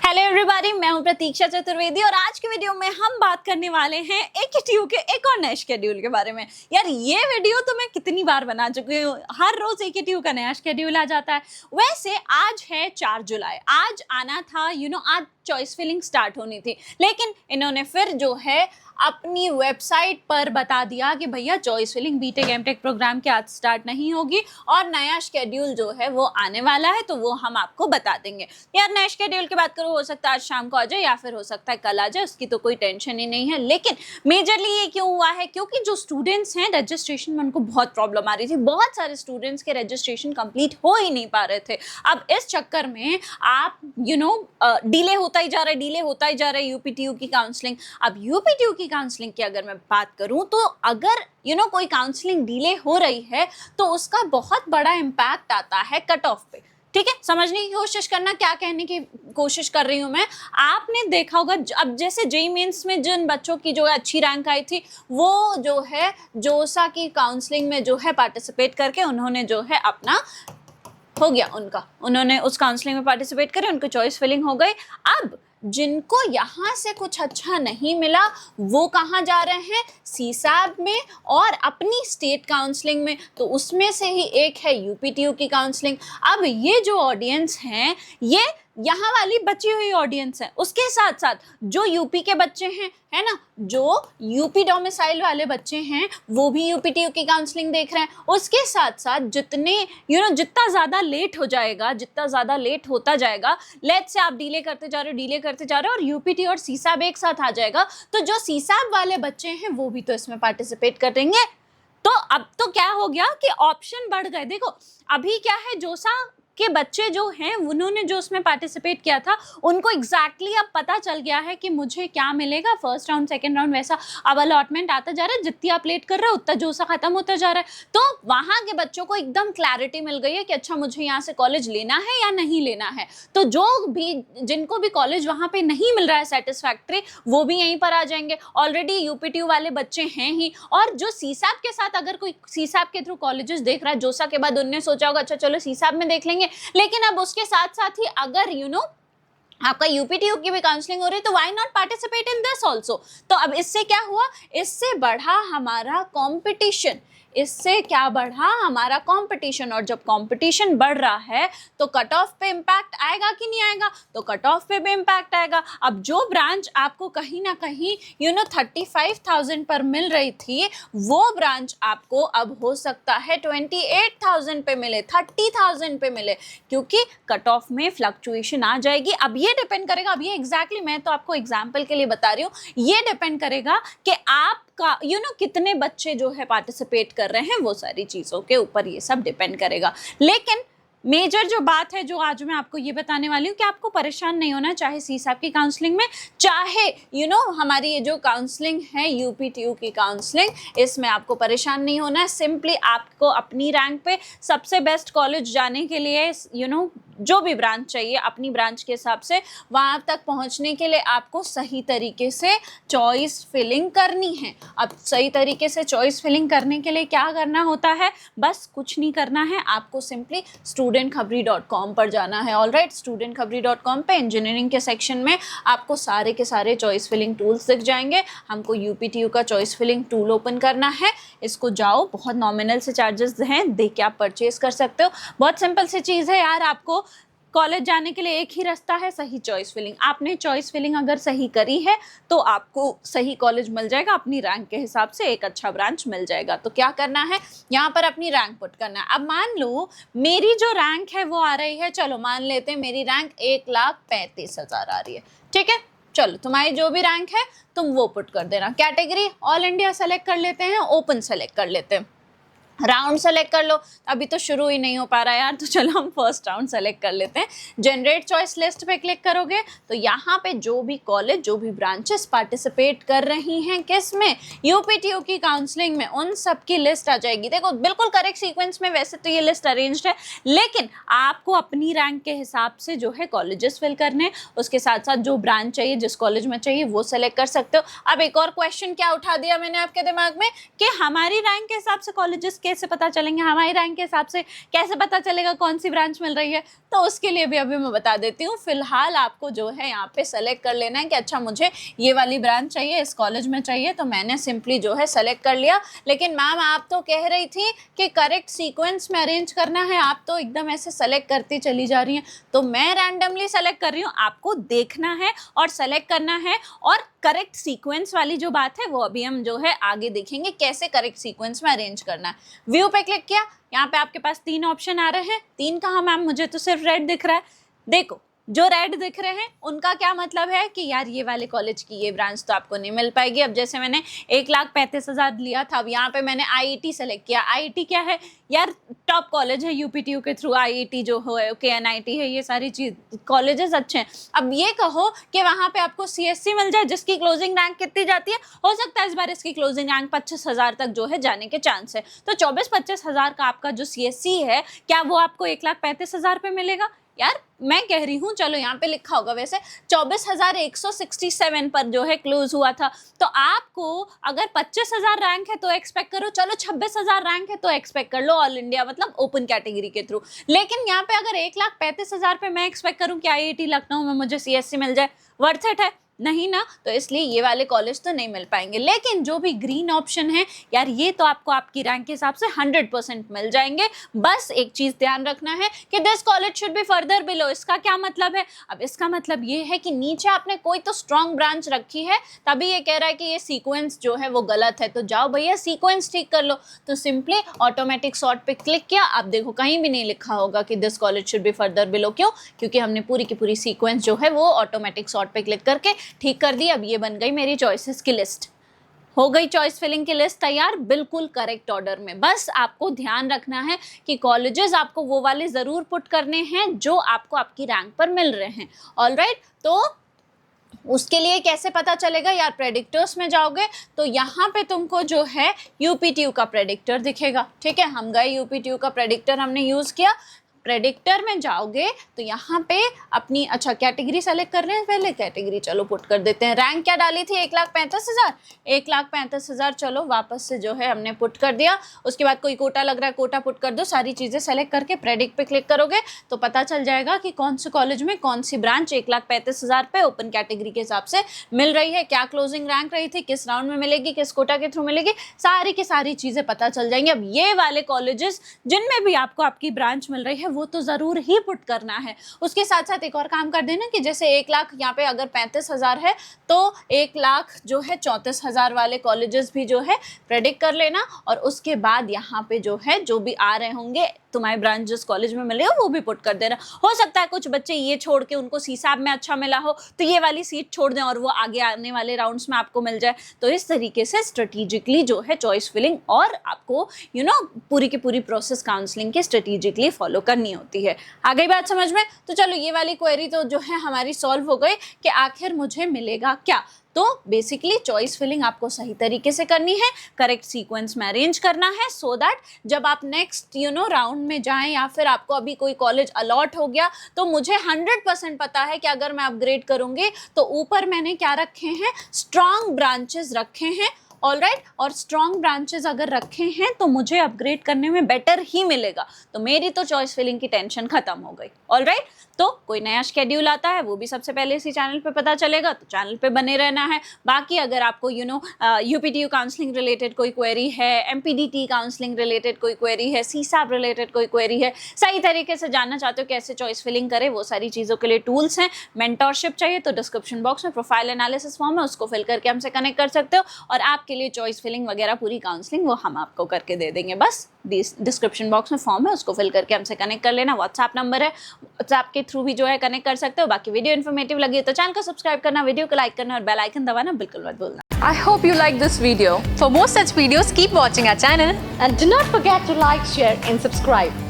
Hello everybody, मैं हूं प्रतीक्षा चतुर्वेदी और आज की वीडियो में हम बात करने वाले हैं एकेटीयू के एक और नए शेड्यूल के बारे में। यार ये वीडियो तो मैं कितनी बार बना चुकी हूँ, हर रोज एकेटीयू का नया शेड्यूल आ जाता है। वैसे आज है 4 जुलाई, आज आना था आज चॉइस फिलिंग स्टार्ट होनी थी, लेकिन इन्होंने फिर जो है अपनी वेबसाइट पर बता दिया कि भैया choice filling BTech MTech program के आज स्टार्ट नहीं होगी और नया शेड्यूल जो है वो आने वाला है, तो वो हम आपको बता देंगे। यार नए शेड्यूल की बात करो, हो सकता है आज शाम को आ जाए या फिर हो सकता है कल आ जाए, उसकी तो कोई टेंशन ही नहीं है। लेकिन मेजरली ये क्यों हुआ है, क्योंकि जो स्टूडेंट्स हैं रजिस्ट्रेशन में उनको बहुत प्रॉब्लम आ रही थी। बहुत सारे स्टूडेंट्स के रजिस्ट्रेशन कंप्लीट हो ही नहीं पा रहे थे। अब इस चक्कर में आप डिले होता ही जा रहा है यूपीटीयू की काउंसलिंग। अब यूपीटीयू की काउंसलिंग की अगर मैं बात करूं तो अगर कोई काउंसलिंग डिले हो रही है तो उसका बहुत बड़ा इम्पैक्ट आता है कट ऑफ पे। ठीक है, समझने की कोशिश करना क्या कहने की कोशिश कर रही हूं मैं। आपने देखा होगा अब जैसे जेईई मेंस में जिन बच्चों की जो है अच्छी रैंक आई थी, वो जो है जोसा की काउंसलिंग में जो है पार्टिसिपेट करके उन्होंने जो है अपना हो गया उन्होंने उस काउंसलिंग में पार्टिसिपेट करे, उनको चॉइस फिलिंग हो गई। अब जिनको यहाँ से कुछ अच्छा नहीं मिला वो कहाँ जा रहे हैं, सीसैब में और अपनी स्टेट काउंसलिंग में, तो उसमें से ही एक है यूपीटीयू की काउंसलिंग। अब ये जो ऑडियंस हैं ये यहाँ वाली बची हुई ऑडियंस है, उसके साथ साथ जो यूपी के बच्चे हैं, है ना, जो यूपी डोमिसाइल वाले बच्चे हैं वो भी यूपीटीयू की काउंसलिंग देख रहे हैं। उसके साथ साथ जितने जितना ज़्यादा लेट हो जाएगा, जितना ज़्यादा लेट होता जाएगा, लेट्स से आप डिले करते जा रहे हो और यूपीटी और सीसैब एक साथ आ जाएगा, तो जो सीसैब वाले बच्चे हैं वो भी तो इसमें पार्टिसिपेट करेंगे। तो अब तो क्या हो गया कि ऑप्शन बढ़ गए। देखो अभी क्या है, जोसा के बच्चे जो हैं उन्होंने जो उसमें पार्टिसिपेट किया था उनको एग्जैक्टली अब पता चल गया है कि मुझे क्या मिलेगा। फर्स्ट राउंड सेकंड राउंड वैसा अब अलॉटमेंट आता जा रहा है, जितनी आप लेट कर रहे हो उतना जोसा खत्म होता जा रहा है। तो वहाँ के बच्चों को एकदम क्लैरिटी मिल गई है कि अच्छा मुझे यहाँ से कॉलेज लेना है या नहीं लेना है। तो जो भी जिनको भी कॉलेज वहाँ पे नहीं मिल रहा है सेटिस्फैक्ट्री, वो भी यहीं पर आ जाएंगे। ऑलरेडी यूपीटीयू वाले बच्चे हैं ही, और जो सीसैब के साथ अगर कोई सीसैब के थ्रू कॉलेजेस देख रहा है, जोसा के बाद उन्होंने सोचा होगा अच्छा चलो सीसैब में देख लेंगे। लेकिन अब उसके साथ साथ ही अगर आपका यूपीटीयू की भी काउंसलिंग हो रही है तो why not participate in this also. तो अब इससे क्या हुआ, इससे बढ़ा हमारा कंपटीशन, इससे क्या बढ़ा हमारा कंपटीशन। और जब कंपटीशन बढ़ रहा है तो कट ऑफ पे इम्पैक्ट आएगा कि नहीं आएगा, तो कट ऑफ पे भी इम्पैक्ट आएगा। अब जो ब्रांच आपको कहीं ना कहीं 35,000 पर मिल रही थी, वो ब्रांच आपको अब हो सकता है 28,000 पे मिले, 30,000 पे मिले, क्योंकि कट ऑफ में फ्लक्चुएशन आ जाएगी। अब ये डिपेंड करेगा, अब ये एग्जैक्टली मैं तो आपको एग्जाम्पल के लिए बता रही हूँ, ये डिपेंड करेगा कि आप का कितने बच्चे जो है पार्टिसिपेट कर रहे हैं, वो सारी चीज़ों के ऊपर ये सब डिपेंड करेगा। लेकिन मेजर जो बात है जो आज मैं आपको ये बताने वाली हूँ कि आपको परेशान नहीं होना, चाहे सीसैब की काउंसलिंग में, चाहे हमारी ये जो काउंसलिंग है यूपीटीयू की काउंसलिंग, इसमें आपको परेशान नहीं होना है। सिंपली आपको अपनी रैंक पे सबसे बेस्ट कॉलेज जाने के लिए जो भी ब्रांच चाहिए अपनी ब्रांच के हिसाब से वहाँ तक पहुँचने के लिए आपको सही तरीके से चॉइस फिलिंग करनी है। अब सही तरीके से चॉइस फिलिंग करने के लिए क्या करना होता है, बस कुछ नहीं करना है, आपको सिंपली studentkhabri.com पर जाना है। ऑलराइट, studentkhabri.com पे इंजीनियरिंग के सेक्शन में आपको सारे के सारे चॉइस फिलिंग टूल्स दिख जाएंगे। हमको यूपीटीयू का चॉइस फिलिंग टूल ओपन करना है, इसको जाओ, बहुत नॉमिनल से चार्जेस हैं, दे के आप परचेज कर सकते हो। बहुत सिंपल सी चीज़ है यार, आपको कॉलेज जाने के लिए एक ही रास्ता है, सही चॉइस फिलिंग। आपने चॉइस फिलिंग अगर सही करी है तो आपको सही कॉलेज मिल जाएगा, अपनी रैंक के हिसाब से एक अच्छा ब्रांच मिल जाएगा। तो क्या करना है, यहाँ पर अपनी रैंक पुट करना है। अब मान लो मेरी जो रैंक है वो आ रही है, चलो मान लेते हैं मेरी रैंक 1,35,000 आ रही है। ठीक है, चलो तुम्हारी जो भी रैंक है तुम वो पुट कर देना। कैटेगरी ऑल इंडिया सेलेक्ट कर लेते हैं, ओपन सेलेक्ट कर लेते हैं, राउंड सेलेक्ट कर लो। अभी तो शुरू ही नहीं हो पा रहा है यार, तो चलो हम फर्स्ट राउंड सेलेक्ट कर लेते हैं। जनरेट चॉइस लिस्ट पे क्लिक करोगे तो यहाँ पे जो भी कॉलेज, जो भी ब्रांचेस पार्टिसिपेट कर रही हैं किस में, यूपीटीयू की काउंसलिंग में, उन सब की लिस्ट आ जाएगी। देखो बिल्कुल करेक्ट सीक्वेंस में वैसे तो ये लिस्ट अरेंज्ड है, लेकिन आपको अपनी रैंक के हिसाब से जो है कॉलेजेस फिल करने, उसके साथ साथ जो ब्रांच चाहिए, जिस कॉलेज में चाहिए वो सेलेक्ट कर सकते हो। अब एक और क्वेश्चन क्या उठा दिया मैंने आपके दिमाग में कि हमारी रैंक के हिसाब से कॉलेजेस कैसे पता चलेंगे, हमारी रैंक के हिसाब से कैसे पता चलेगा कौन सी ब्रांच मिल रही है, तो उसके लिए भी अभी मैं बता देती हूँ। फिलहाल आपको जो है यहाँ पे सेलेक्ट कर लेना है कि अच्छा मुझे ये वाली ब्रांच चाहिए, इस कॉलेज में चाहिए, तो मैंने सिंपली जो है सेलेक्ट कर लिया। लेकिन मैम आप तो कह रही थी कि करेक्ट सीक्वेंस में अरेंज करना है, आप तो एकदम ऐसे सेलेक्ट करती चली जा रही हैं। तो मैं रैंडमली सेलेक्ट कर रही हूँ, आपको देखना है और सेलेक्ट करना है। और करेक्ट सीक्वेंस वाली जो बात है वो अभी हम जो है आगे देखेंगे कैसे करेक्ट सीक्वेंस में अरेंज करना है। व्यू पे क्लिक किया, यहाँ पे आपके पास 3 ऑप्शन आ रहे हैं। 3 कहाँ मैम, मुझे तो सिर्फ रेड दिख रहा है। देखो जो रेड दिख रहे हैं उनका क्या मतलब है कि यार ये वाले कॉलेज की ये ब्रांच तो आपको नहीं मिल पाएगी। अब जैसे मैंने 1,35,000 लिया था, अब यहाँ पे मैंने IIT सेलेक्ट किया। IIT क्या है यार, टॉप कॉलेज है UPTU के थ्रू। IIT जो है KNIT है, ये सारी चीज कॉलेजेस अच्छे हैं। अब ये कहो कि वहाँ पे आपको CSC मिल जाए जिसकी क्लोजिंग रैंक कितनी जाती है, हो सकता है इस बार इसकी क्लोजिंग रैंक 25,000 तक जो है जाने के चांस है। तो 24-25,000 का आपका जो CSC है, क्या वो आपको 1,35,000 पे मिलेगा? यार मैं कह रही हूँ, चलो यहाँ पे लिखा होगा वैसे 24,167 पर जो है क्लोज हुआ था। तो आपको अगर 25,000 रैंक है तो एक्सपेक्ट करो, चलो 26,000 रैंक है तो एक्सपेक्ट कर लो ऑल इंडिया मतलब ओपन कैटेगरी के थ्रू। लेकिन यहाँ पे अगर 1,35,000 पे मैं एक्सपेक्ट करूँ कि IIT लखनऊ में मुझे CSC मिल जाए, वर्थ इट है? नहीं ना। तो इसलिए ये वाले कॉलेज तो नहीं मिल पाएंगे। लेकिन जो भी ग्रीन ऑप्शन है यार, ये तो आपको आपकी रैंक के हिसाब से 100% मिल जाएंगे। बस एक चीज ध्यान रखना है कि this college should be further below. इसका क्या मतलब है? अब इसका मतलब ये है कि नीचे आपने कोई तो स्ट्रॉन्ग ब्रांच रखी है, तभी ये कह रहा है कि ये सीक्वेंस जो है वो गलत है। तो जाओ भैया सीक्वेंस ठीक कर लो। तो सिंपली ऑटोमेटिक सॉर्ट पे क्लिक किया। आप देखो कहीं भी नहीं लिखा होगा कि this college should be further below. क्यों? क्योंकि हमने पूरी की पूरी सीक्वेंस जो है वो ऑटोमेटिक सॉर्ट पे क्लिक करके ठीक कर दी। अब ये बन गई मेरी चॉइसेस की लिस्ट, हो गई चॉइस फिलिंग की लिस्ट तैयार बिल्कुल करेक्ट ऑर्डर में। बस आपको ध्यान रखना है कि कॉलेजेस आपको वो वाले ज़रूर पुट करने हैं जो आपको आपकी रैंक पर मिल रहे हैं। ऑलराइट, तो उसके लिए कैसे पता चलेगा यार? प्रेडिक्टर्स में जाओगे तो यहाँ पे तुमको जो है UPTU का प्रेडिक्टर दिखेगा। ठीक है, हम गए UPTU का प्रेडिक्टर हमने यूज़ किया। प्रेडिक्टर में जाओगे तो यहाँ पे अपनी अच्छा कैटेगरी सेलेक्ट कर रहे हैं, पहले कैटेगरी चलो पुट कर देते हैं। रैंक क्या डाली थी? 1,35,000। 1,35,000 चलो वापस से जो है हमने पुट कर दिया। उसके बाद कोई कोटा लग रहा है, कोटा पुट कर दो। सारी चीज़ें सेलेक्ट करके प्रेडिक्ट पे क्लिक करोगे तो पता चल जाएगा कि कौन से कॉलेज में कौन सी ब्रांच 1,35,000 पे ओपन कैटेगरी के हिसाब से मिल रही है, क्या क्लोजिंग रैंक रही थी, किस राउंड में मिलेगी, किस कोटा के थ्रू मिलेगी, सारी की सारी चीज़ें पता चल जाएंगी। अब ये वाले कॉलेजेस जिनमें भी आपको आपकी ब्रांच मिल रही है वो तो ज़रूर ही पुट करना है। उसके साथ साथ एक और काम कर देना कि जैसे 1 लाख यहाँ पे अगर 35,000 है तो 1 लाख जो है 34,000 वाले कॉलेजेस भी जो है प्रेडिक्ट कर लेना। और उसके बाद यहाँ पे जो है जो भी आ रहे होंगे तुम्हारे ब्रांच जिस कॉलेज में मिले हो वो भी पुट कर देना। हो सकता है कुछ बच्चे ये छोड़ के उनको सीसाब में अच्छा मिला हो तो ये वाली सीट छोड़ दें और वो आगे आने वाले राउंड्स में आपको मिल जाए। तो इस तरीके से स्ट्रेटेजिकली जो है चॉइस फिलिंग और आपको पूरी की पूरी प्रोसेस काउंसलिंग की स्ट्रेटेजिकली फॉलो करनी होती है। आ गई बात समझ में? तो चलो ये वाली क्वेरी तो जो है हमारी सॉल्व हो गई कि आखिर मुझे मिलेगा क्या। तो बेसिकली चॉइस फिलिंग आपको सही तरीके से करनी है, करेक्ट सीक्वेंस में अरेंज करना है सो दैट जब आप नेक्स्ट राउंड में जाएं या फिर आपको अभी कोई कॉलेज अलॉट हो गया तो मुझे 100% पता है कि अगर मैं अपग्रेड करूंगी तो ऊपर मैंने क्या रखे हैं, स्ट्रॉन्ग ब्रांचेस रखे हैं। ऑलराइट, और स्ट्रॉन्ग ब्रांचेस अगर रखे हैं तो मुझे अपग्रेड करने में बेटर ही मिलेगा। तो मेरी तो चॉइस फिलिंग की टेंशन खत्म हो गई। ऑलराइट, तो कोई नया शेड्यूल आता है वो भी सबसे पहले इसी चैनल पे पता चलेगा, तो चैनल पे बने रहना है। बाकी अगर आपको UPTU काउंसलिंग रिलेटेड कोई क्वेरी है, MPDT काउंसलिंग रिलेटेड कोई क्वेरी है, CSAB रिलेटेड कोई क्वेरी है, सही तरीके से जानना चाहते हो कैसे चॉइस फिलिंग करें, वो सारी चीज़ों के लिए टूल्स हैं। मेंटरशिप चाहिए तो डिस्क्रिप्शन बॉक्स में प्रोफाइल एनालिसिस फॉर्म है, उसको फिल करके हमसे कनेक्ट कर सकते हो। और आपके लिए चॉइस फिलिंग वगैरह पूरी काउंसलिंग वो हम आपको करके दे देंगे। बस डिस्क्रिप्शन बॉक्स में फॉर्म है, उसको फिल करके हमसे कनेक्ट कर लेना। व्हाट्सएप नंबर है, व्हाट्सएप के थ्रू भी जो है कनेक्ट कर सकते हो। बाकी वीडियो इन्फॉर्मेटिव लगी है तो चैनल को सब्सक्राइब करना, वीडियो को लाइक करना और बेल आइकन दबाना बिल्कुल मत भूलना। I hope you like this video. For more such videos, keep watching our channel and do not forget to like, share and subscribe.